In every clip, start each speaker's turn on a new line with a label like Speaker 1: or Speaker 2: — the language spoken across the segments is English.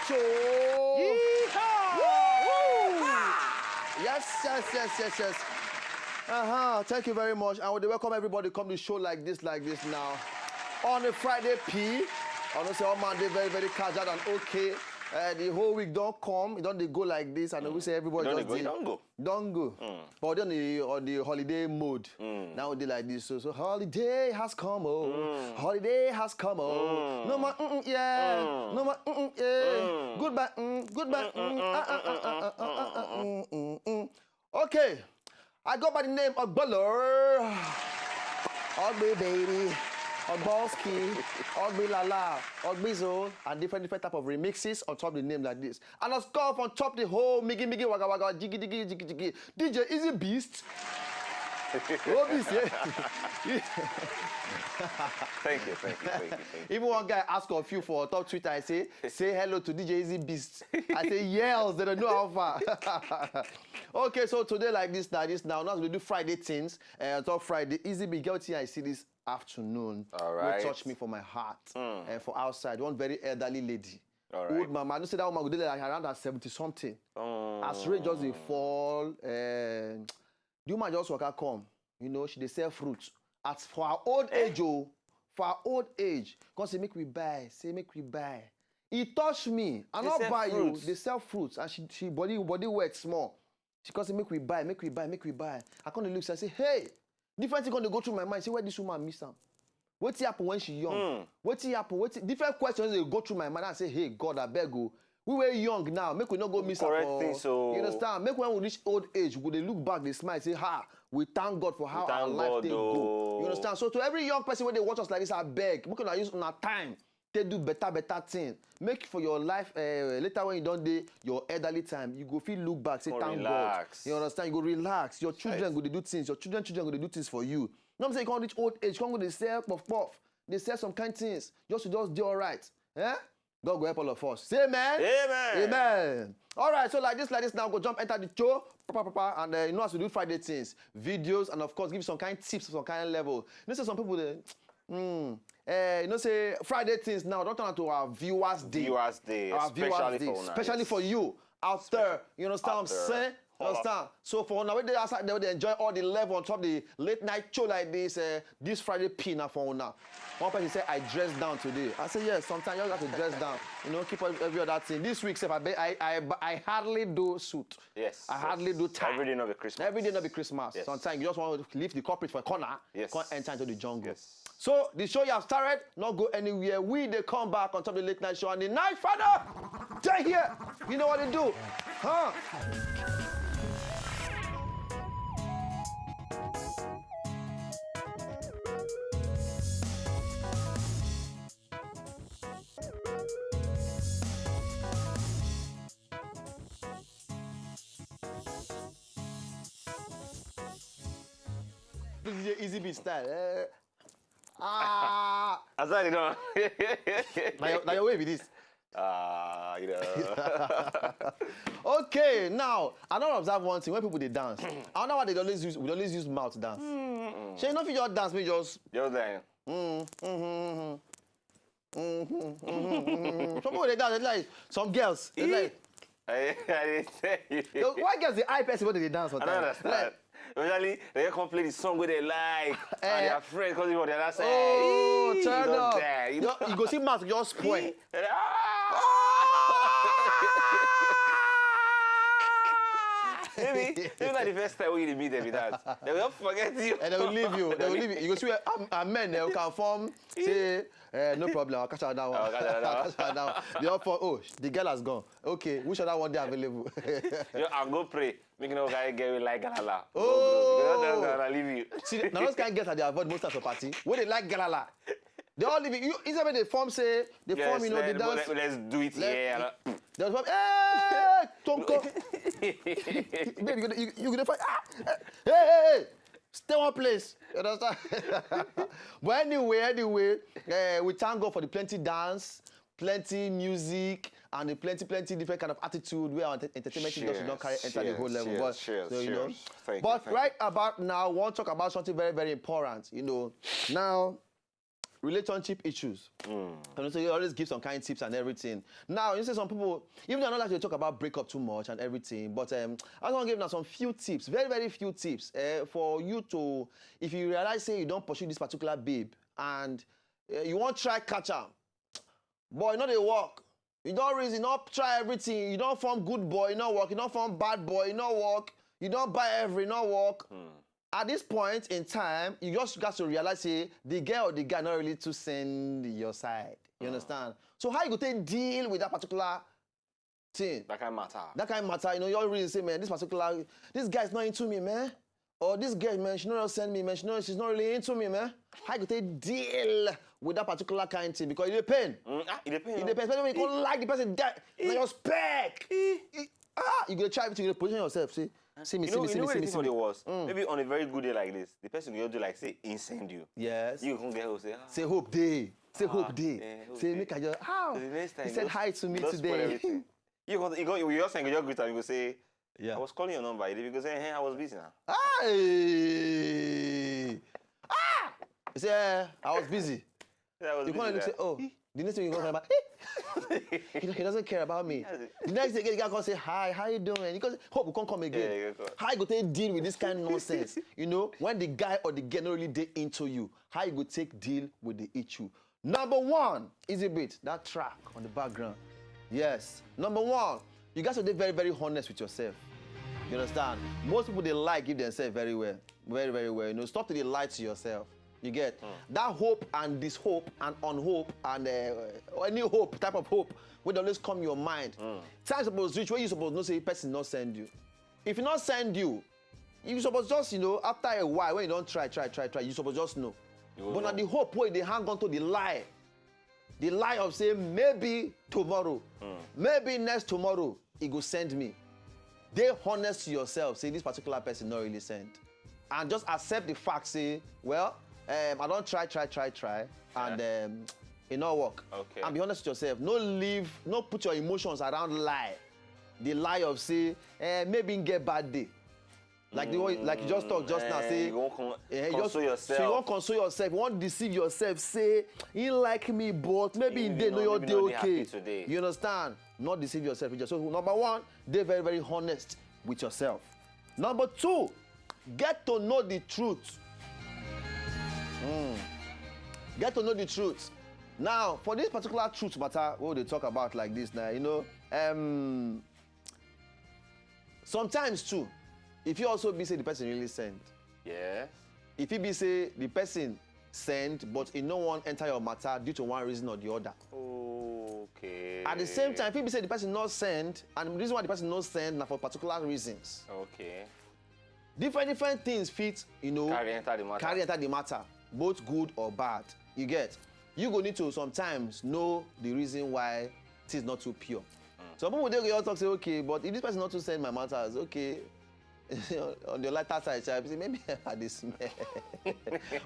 Speaker 1: Show. Yeehaw! Yes. Thank you very much. I want to welcome everybody to come to the show like this now. On a Friday P. I want to say all Monday very, very casual and okay. The whole week don't come. It don't they go like this. And we say everybody don't go. But on the holiday mode. Now they like this. So holiday has come. Holiday has come. No more yeah. No more yeah. Goodbye. Okay. I go by the name of Buller. Ugly baby. Ogbolski, Ogbi Lala, Ogbizo, and different type of remixes on top of the name like this. And of course, on top the whole Miggy Waga Waga Jiggy DJ Easy Beast. Oh, Beast, yeah.
Speaker 2: Thank you.
Speaker 1: Even one guy asked of you for top Twitter, I say hello to DJ Easy Beast. I say yes, they don't know how far. Okay, so today like this now we do Friday things. Top Friday, Easy Beast, get here, I see this afternoon.
Speaker 2: All right.
Speaker 1: Will touch me for my heart. And for outside, one very elderly lady.
Speaker 2: All right.
Speaker 1: Old mama. I don't say that woman would like around at 70-something. As rain just dey fall. The woman just walk come. You know, she dey sell fruits. As for her old age, for her old age, come say make we buy. He touched me. I not buy fruits. You. They sell fruits, and she body wet small. She come say make we buy. I come look, I say hey. Different things gonna go through my mind. Say where this woman miss am. What happen when she young? What happen? Different questions they go through my mind. I say, hey God, I beg you. We were young now. Make we not go miss am.
Speaker 2: Correct thing. So
Speaker 1: you understand? Make when we reach old age, we they look back, they smile, say, we thank God for how our life they go. You understand? So to every young person when they watch us like this, I beg, make we use our time. They do better thing. Make for your life later when you don't do your elderly time, you go feel look back, say thank
Speaker 2: relax.
Speaker 1: God. You understand? You go relax. Your children go to do things. Your children go to do things for you. No, I'm saying you can't reach old age. You can't go to sell puff. They sell some kind of things. Just do all right. God go help all of us. Say amen. Amen. All right. So like this now, go jump enter the show, and you know as we do Friday things, videos, and of course give some kind of tips, some kind of level. You know, say some people you know, say Friday things now. Don't turn to our Viewers Day. Our Viewers Day, especially for you out there. You understand what I'm saying? You understand? So for now, they outside there, they enjoy all the level on top of the late night show like this. This Friday now for now. One person said I dressed down today. I said yes. Sometimes you have to dress down. You know, keep every other thing. This week, I hardly do suit.
Speaker 2: Yes.
Speaker 1: I hardly do tie.
Speaker 2: Every day not be Christmas.
Speaker 1: Every day not be Christmas. Yes. Sometimes you just want to leave the corporate for a corner.
Speaker 2: Yes.
Speaker 1: Can't enter into the jungle.
Speaker 2: Yes.
Speaker 1: So the show you have started, not go anywhere. We they come back on top of the late night show and the night father. Stay here. You know what they do, huh? This is your Easy Beat style.
Speaker 2: I said it on.
Speaker 1: Now your way with this.
Speaker 2: You know.
Speaker 1: Okay, now I don't observe one thing when people they dance. I don't know why they always use mouth to dance. So you know if you just dance, me just
Speaker 2: there.
Speaker 1: Some people they dance like some girls. They like
Speaker 2: I didn't say you.
Speaker 1: why girls the eye person when they dance sometimes?
Speaker 2: I don't understand. Usually, they come play the song where they like, and their friends because on the other side.
Speaker 1: Oh, turn up.
Speaker 2: You
Speaker 1: go see mouth just spoil.
Speaker 2: Maybe like the first time when you meet them with that. They will forget you.
Speaker 1: And they will leave you. You go see a men they will can form, say, no problem, I'll catch her down. They all for, oh, the girl has gone. Okay, which other one they available?
Speaker 2: I'll go pray. Make no guy get like Galala.
Speaker 1: Oh!
Speaker 2: Galala leave you.
Speaker 1: See, now those kind of girls that they avoid most of the party. When they like Galala, they all leave you. Instead when they form, say, they form, you know, they dance.
Speaker 2: Let's do it here.
Speaker 1: They'll form, hey, Tonko. Baby, you're going to fight. Hey. Stay one place. You understand? But anyway, we thank God for the plenty dance, plenty music, and the plenty different kind of attitude where our entertainment industry don't carry enter the whole level. But right about now, I want to talk about something very, very important. You know, now, relationship issues. And so you always give some kind of tips and everything. Now, you say some people, even though I don't like to talk about breakup too much and everything, but I just want to give now some few tips, very, very few tips for you to, if you realize, say, you don't pursue this particular babe and you won't try catch her, boy, you know they work. You don't reason, not try everything. You don't form good boy, you don't work. You don't form bad boy, you don't work. You don't buy every, you don't work. At this point in time, you just got to realize, say, the girl or the guy not really to send your side. You understand? So how you go to deal with that particular thing?
Speaker 2: That kind of matter.
Speaker 1: That kind of matter. You know, you already say, man, this guy's not into me, man. Or this girl, man, she not send me, man. She's not really into me, man. How you go to deal with that particular kind of thing? Because it depends.
Speaker 2: It depends.
Speaker 1: It depends. Especially when you don't like the person, that now your spec. You go try to position yourself, see? See me,
Speaker 2: you know
Speaker 1: see me.
Speaker 2: what it was? Maybe on a very good day like this, the person will do like, say, send you.
Speaker 1: Yes.
Speaker 2: You can get her say,
Speaker 1: say hope day. Say hope day. Say make I just,
Speaker 2: So the next time,
Speaker 1: he said hi to me
Speaker 2: don't spoil
Speaker 1: today.
Speaker 2: everything. You just saying, you just greet her, you go say,
Speaker 1: Yeah.
Speaker 2: I was calling your number. You go say, hey, I was busy now.
Speaker 1: Hey! You say, I was busy.
Speaker 2: Yeah, I was
Speaker 1: You
Speaker 2: busy.
Speaker 1: come and say, oh, the next thing you go talk about, he doesn't care about me. The next day, the guy come say, hi, how you doing? Because hope we can't come again.
Speaker 2: Yeah, go.
Speaker 1: How you go take deal with this kind of nonsense? You know, when the guy or the girl not really dey into you, how you go take deal with the issue? Number one, easy bit, that track on the background. Yes. Number one, you guys are very, very honest with yourself. You understand? Most people, they give themselves very well. Very, very well. You know, stop to they lie to yourself. You get that hope and this hope and unhope and any hope, type of hope, will always come your mind. Time supposed reach where you supposed to say person not send you. If he not send you, you supposed just, you know, after a while, when you don't try, you supposed just know. But now the hope where they hang on to the lie of saying maybe tomorrow, maybe next tomorrow, he go send me. They honest to yourself, say this particular person not really send. And just accept the fact, say, well, I don't try, and it not work.
Speaker 2: Okay.
Speaker 1: And be honest with yourself. No put your emotions around lie. The lie of say, maybe you get bad day. Like the way, like you just talked just now, say
Speaker 2: you won't console yourself.
Speaker 1: So you won't console yourself. You won't deceive yourself. Say, you like me, but maybe in day no your day okay. You understand? Not deceive yourself. So number one, they're very, very honest with yourself. Number two, get to know the truth. Get to know the truth. Now, for this particular truth matter, what they talk about like this now, you know, sometimes too, if you also be say the person really sent.
Speaker 2: Yeah.
Speaker 1: If you be say the person sent, but it no one enter your matter due to one reason or the other.
Speaker 2: Okay.
Speaker 1: At the same time, if you be say the person not sent, and the reason why the person not sent now for particular reasons.
Speaker 2: Okay.
Speaker 1: Different things fit, you know,
Speaker 2: Carry enter the matter.
Speaker 1: Both good or bad. You get. You go need to sometimes know the reason why it is not too pure. Some people they go talk say, okay, but if this person not to send my matters, okay. On the lighter side, I say maybe I had this smell.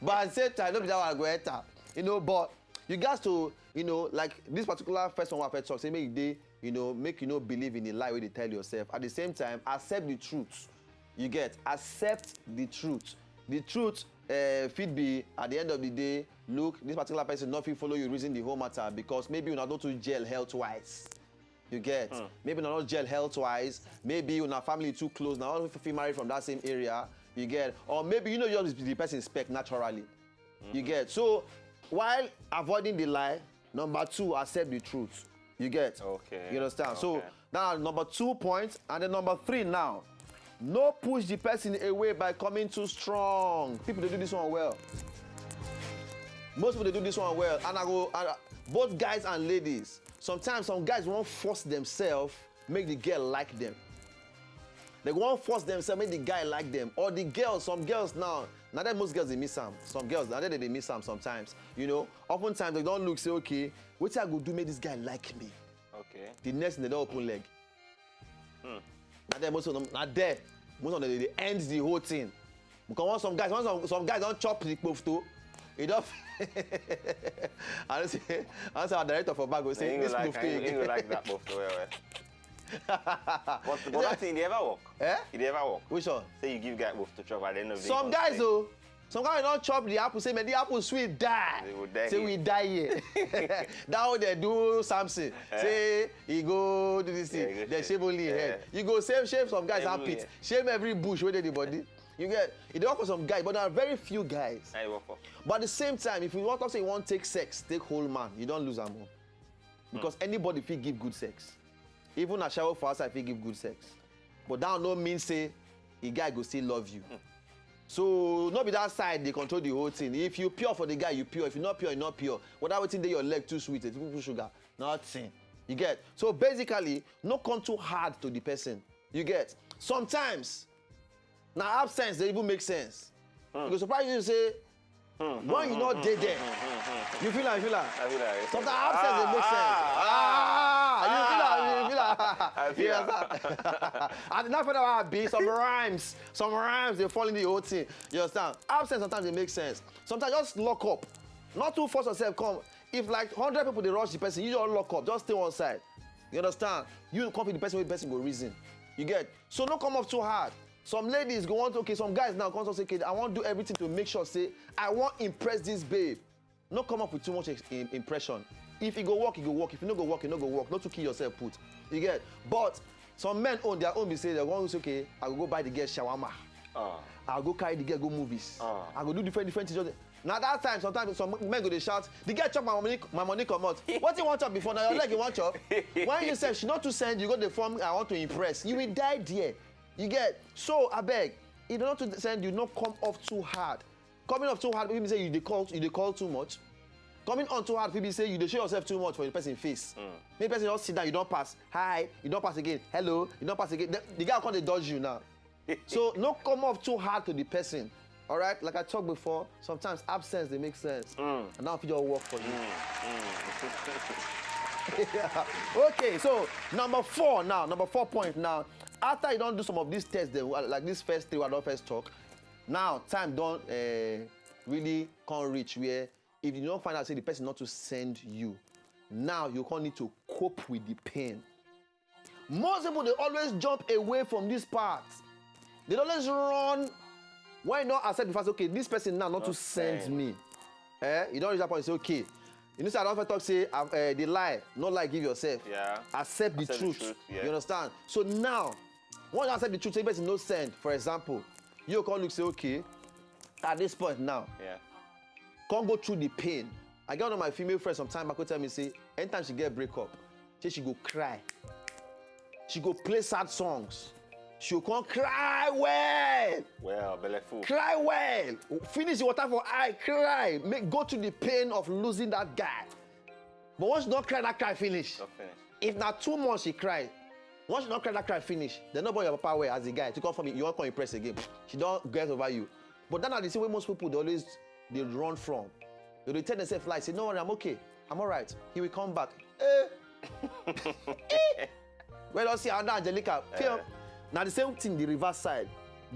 Speaker 1: But at the same time, don't be that one go enter. You know, but you guys to, you know, like this particular first one I first talk, say make they, you know, make you know believe in the lie where they tell yourself. At the same time, accept the truth. You get, accept the truth. The truth fit be at the end of the day, look, this particular person not fit follow you reason the whole matter because maybe you not to jail health-wise. You get, maybe not jail health-wise, maybe you not family too close, now all if you married from that same area, you get, or maybe you know you're the person spec naturally. You get, so while avoiding the lie, number two, accept the truth. You get,
Speaker 2: okay.
Speaker 1: You understand?
Speaker 2: Okay.
Speaker 1: So now number 2 points, and then number 3 now. No push the person away by coming too strong. People, they do this one well. Most people, they do this one well. And both guys and ladies, sometimes some guys won't force themselves, make the girl like them. They won't force themselves, make the guy like them. Or the girls, some girls now that most girls, they miss them. Some girls, now that they miss them sometimes. You know, oftentimes they don't look, say, okay, what I go do make this guy like me?
Speaker 2: Okay.
Speaker 1: The next thing, they don't open leg. Not there, most of them, not there. Most of them, they end the whole thing. Because some guys don't chop the poof too. You don't. I don't say our director for bag will say this poof thing.
Speaker 2: You like that poof too, But that thing, did ever work?
Speaker 1: Eh?
Speaker 2: Did ever work?
Speaker 1: Which one?
Speaker 2: Say you give guy poof to chop at the end of the day.
Speaker 1: Some guys though, Some guys don't chop the apple, say, man, the apple sweet, die.
Speaker 2: They will die
Speaker 1: say,
Speaker 2: here.
Speaker 1: we die here. That's how they do Samson. Say, he go do this thing. They shave only head. You go shave some guys' armpits. Shave every bush where they the body. You get, it work for some guys, but there are very few guys. But at the same time, if you want to say you want to take sex, take whole man, you don't lose them all. Because anybody feel give good sex. Even a shower for outside feel give good sex. But that no mean say, a guy go still love you. So not be that side they control the whole thing. If you pure for the guy, you pure. If you're not pure, you're not pure. Without waiting there, your leg too sweet, it's too sugar. Nothing. You get. So basically, not come too hard to the person. You get. Sometimes, now absence they even make sense. Because surprise you say, when you not dead there, you feel like. Sometimes absence they make sense. You feel like. And enough of that be some rhymes they fall in the whole thing. You understand? Absence sometimes they make sense. Sometimes just lock up. Not too force yourself come. If like 100 people they rush the person, you just lock up. Just stay one side. You understand? You come with the person where the person go reason. You get? So don't come up too hard. Some ladies go on to, okay, some guys now come to say, okay, I want to do everything to make sure, say, I want to impress this babe. Not come up with too much impression. If you go walk, you go walk. If you no go walk, you no go walk. Not to kill yourself, put. You get? But some men own their own, be say, they're going to say, okay, I will go buy the girl shawarma. I'll go carry the girl, go movies. I go do different things. Now that time, sometimes some men go they shout, the girl chop my money come out. What you want chop before? Now your leg you want chop. When you say she not to send, you go the form I want to impress. You will die there. You get. So I beg, if not to send, you not come off too hard. Coming off too hard, people say you call too much. Coming on too hard, people say you show yourself too much for the person face. Maybe person don't sit down, you don't pass. Hi, you don't pass again. Hello, you don't pass again. The guy can't dodge you now. So not come off too hard to the person. All right, like I talked before, sometimes absence they make sense, and now if you just work for you. Yeah. Okay, so number 4 point now. After you don't do some of these tests, like this first 3 I don't first talk. Now time don't really can't reach where if you don't find out say the person not to send you. Now you can't need to cope with the pain. Most people they always jump away from this part. They always run. Why not accept the fact, okay, this person now not to send me. You don't reach that point and say, okay. You know, say I don't talk, say, the lie, not lie, give yourself. Yeah. Accept the truth. Yeah. You understand? So now, once you accept the truth, say, person no send, for example, you can look, say, okay, at this point now, can't go through the pain. I got one of my female friends some time back who tell me, say, anytime she get breakup, she go cry. She go play sad songs. She can't cry well. Well, bellyful. Cry well. Finish the water for eye, cry. Go to the pain of losing that guy. But once you don't cry, that cry finish. If not 2 months she cry, once you don't cry, that cry finish. Then nobody your papa way as a guy to come from you won't come impress again. She don't get over you. But then at the same way most people they run from. They tell themselves like, say, no worry, I'm okay. I'm all right. He will come back. Well, let's see how Angelica. Now the same thing, the reverse side.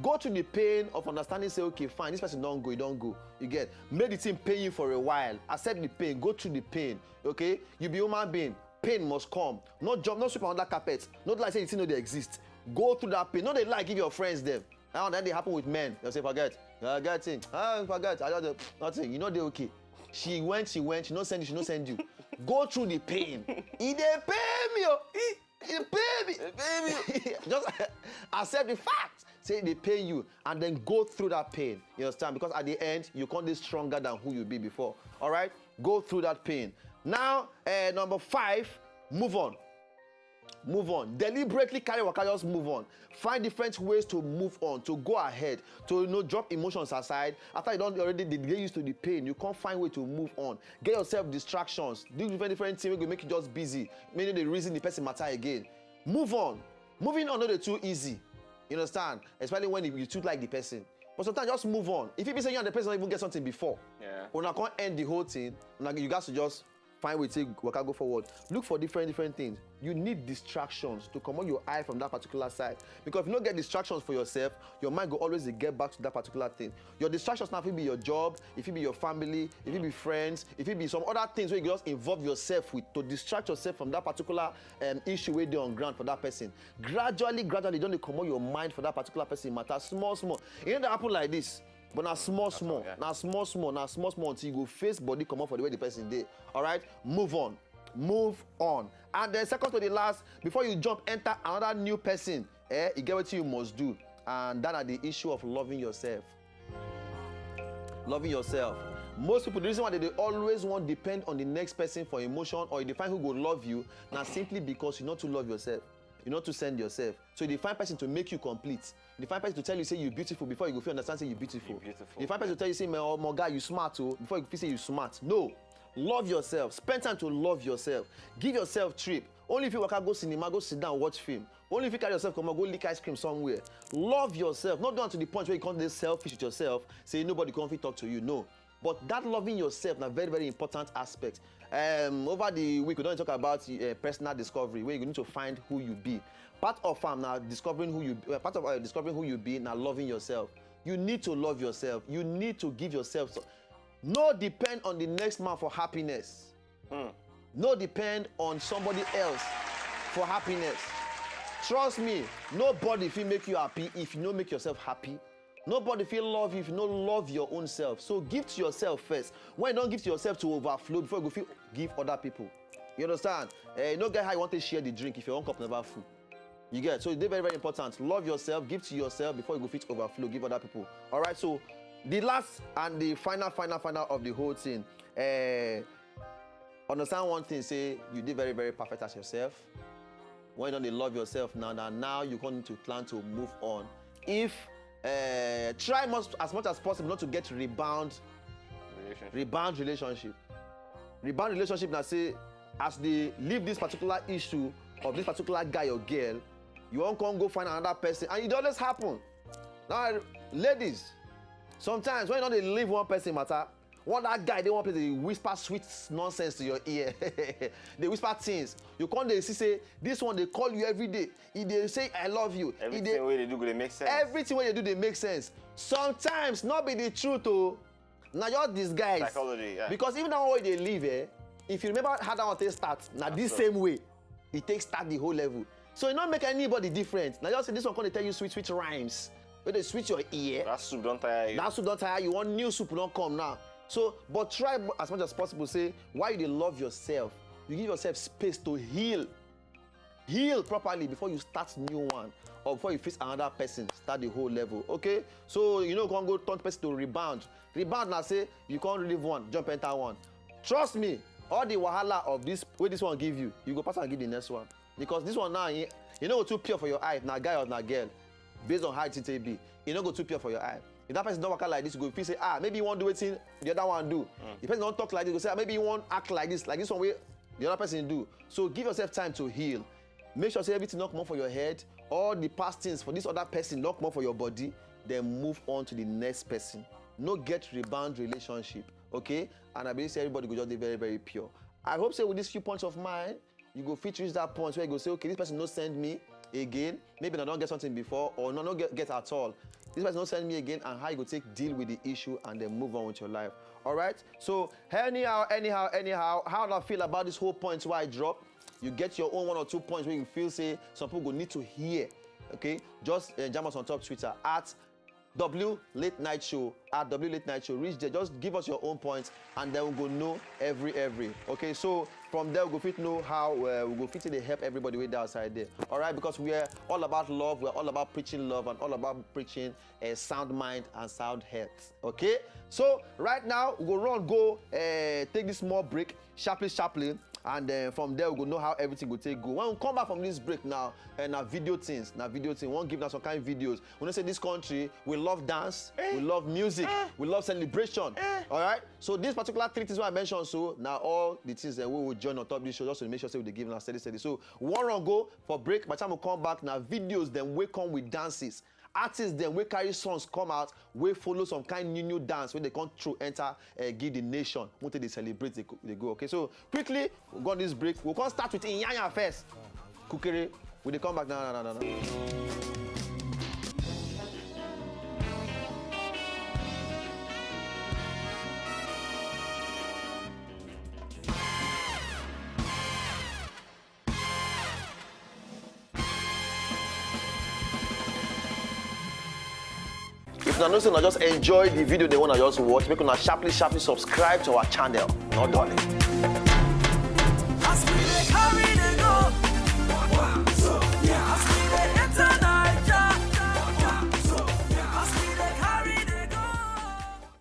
Speaker 1: Go to the pain of understanding, say, okay, fine, this person don't go, you don't go. You get. Make the thing pain you for a while. Accept the pain, go through the pain. Okay? You be human being. Pain must come. Not jump, not sweep under carpet. Not like say you know they exist. Go through that pain. Not they like give your friends them. Now then they happen with men. They'll say, forget. Forget thing. Forget. I just nothing. You know they okay. She went, she not send you, she not send you. Go through the pain. He dey pay me. Baby. Just accept the fact. Say they pay you and then go through that pain. You understand? Because at the end, you can't be stronger than who you be before. All right? Go through that pain. Now, number 5, move on. Move on. Deliberately carry waka, just move on. Find different ways to move on, to go ahead, to drop emotions aside. After you don't already get used to the pain, you can't find way to move on. Get yourself distractions. Do different things will make you just busy. Maybe the reason the person matter again. Move on. Moving on not too easy. You understand? Especially when you too like the person. But sometimes just move on. If you be saying you and the person don't even get something before, when I can't end the whole thing, you guys to just find way to go forward. Look for different things. You need distractions to come on your eye from that particular side. Because if you don't get distractions for yourself, your mind will always get back to that particular thing. Your distractions now, if it be your job, if it be your family, if it be friends, if it be some other things where you just involve yourself with to distract yourself from that particular issue where they're on ground for that person. Gradually, don't come on your mind for that particular person matter small. You know that happen like this. But now small,
Speaker 2: yeah.
Speaker 1: now small until you go face body come up for the way the person did. All right, move on. And then second to the last, before you jump, enter another new person. You get what you must do. And that are the issue of loving yourself. Loving yourself. Most people, the reason why they always want to depend on the next person for emotion or you define who will love you, now simply because you know to love yourself. You know to send yourself. So you define person to make you complete. You define person to tell you, say you're beautiful before you go feel understand, say you're beautiful. You define person to tell you, say, my guy, you smart, oh, before you feel say you're smart. No. Love yourself. Spend time to love yourself. Give yourself trip. Only if you work out, go cinema, go sit down, watch film. Only if you carry yourself, come on, go lick ice cream somewhere. Love yourself. Not down to the point where you can't be selfish with yourself, say nobody can talk to you. No. But that loving yourself is a very, very important aspect. Over the week, we don't talk about personal discovery, where you need to find who you be. Part of now discovering who you discovering who you be, now loving yourself. You need to love yourself. You need to give yourself. No depend on the next man for happiness. No depend on somebody else for happiness. Trust me, nobody will make you happy if you don't make yourself happy. Nobody feel love you if you don't love your own self. So give to yourself first. When you don't give to yourself to overflow, before you go give other people. You understand? You don't get how you want to share the drink if your own cup never full. You get? So it's very, very important. Love yourself, give to yourself before you go fit overflow, give other people. All right, so the last and the final of the whole thing. Understand one thing, say you did very, very perfect as yourself. When you don't love yourself now you're going to plan to move on. If try as much as possible not to get rebound relationship. Rebound relationship now say as they leave this particular issue of this particular guy or girl, you won't come go find another person, and it always happen. Now, ladies, sometimes when you don't leave one person matter, one that guy they want to whisper sweet nonsense to your ear. They whisper things. You can't they see say this one they call you every day. If they say I love you.
Speaker 2: Everything way they do they make sense.
Speaker 1: Everything way they do they make sense. Sometimes not be the truth oh. Now you're disguise.
Speaker 2: Psychology, yeah.
Speaker 1: Because even that way they live if you remember how that one takes start, now this same way it takes start the whole level. So it not make anybody different. Now just say this one can tell you sweet rhymes. When they switch your ear.
Speaker 2: That soup don't tire you.
Speaker 1: That soup don't tire you. Want new soup don't come now. So, but try as much as possible, say, why you love yourself. You give yourself space to heal. Heal properly before you start new one. Or before you face another person, start the whole level. Okay? So, you can't go turn person to rebound. Rebound now say, you can't relieve one, jump enter one. Trust me, all the wahala of this, what this one give you, you go pass and give the next one. Because this one now, you go too pure for your eye, now guy or now girl. Based on how it be, you don't go too pure for your eye. If that person don't work out like this, you go feel say, maybe you won't do it in the other one do. If person don't talk like this, you go say, maybe you won't act like this one way the other person do. So give yourself time to heal. Make sure say everything not come up for your head. All the past things for this other person not come up for your body. Then move on to the next person. No get rebound relationship. Okay? And I believe say everybody go just be very, very pure. I hope say with these few points of mine, you go fit reach that point where you go say, okay, this person no send me again. Maybe I don't get something before or no get at all. This person don't send me again, and how you go deal with the issue and then move on with your life. All right? So anyhow, how do I feel about this whole point where I drop? You get your own 1 or 2 points where you feel say some people go need to hear. Okay? Just jam us on top Twitter at W Late Night Show, at W Late Night Show. Reach there, just give us your own points, and then we'll go know every. Okay, so from there we'll go fit know how we'll go fit to help everybody way outside there. All right, because we're all about love, we're all about preaching love, and all about preaching a sound mind and sound health. Okay, so right now we'll go take this small break, sharply. And then from there we go know how everything will go. When we come back from this break now, now video things, we won't give us some kind of videos. We know say this country, we love dance, we love music, we love celebration. All right. So these particular 3 things I mentioned, so now all the things that we will join on top of this show just to make sure say we give us steady. So one run go for break. By the time we come back now, videos then we come with dances. Artists then we carry songs come out, we follow some kind new dance when they come through enter give the nation until they celebrate they go. Okay, so quickly we got this break. We'll come start with Inyanya first. Kukere, will they come back? No. una know say una just enjoy the video they wanna just watch, make una sharply subscribe to our channel. No darling.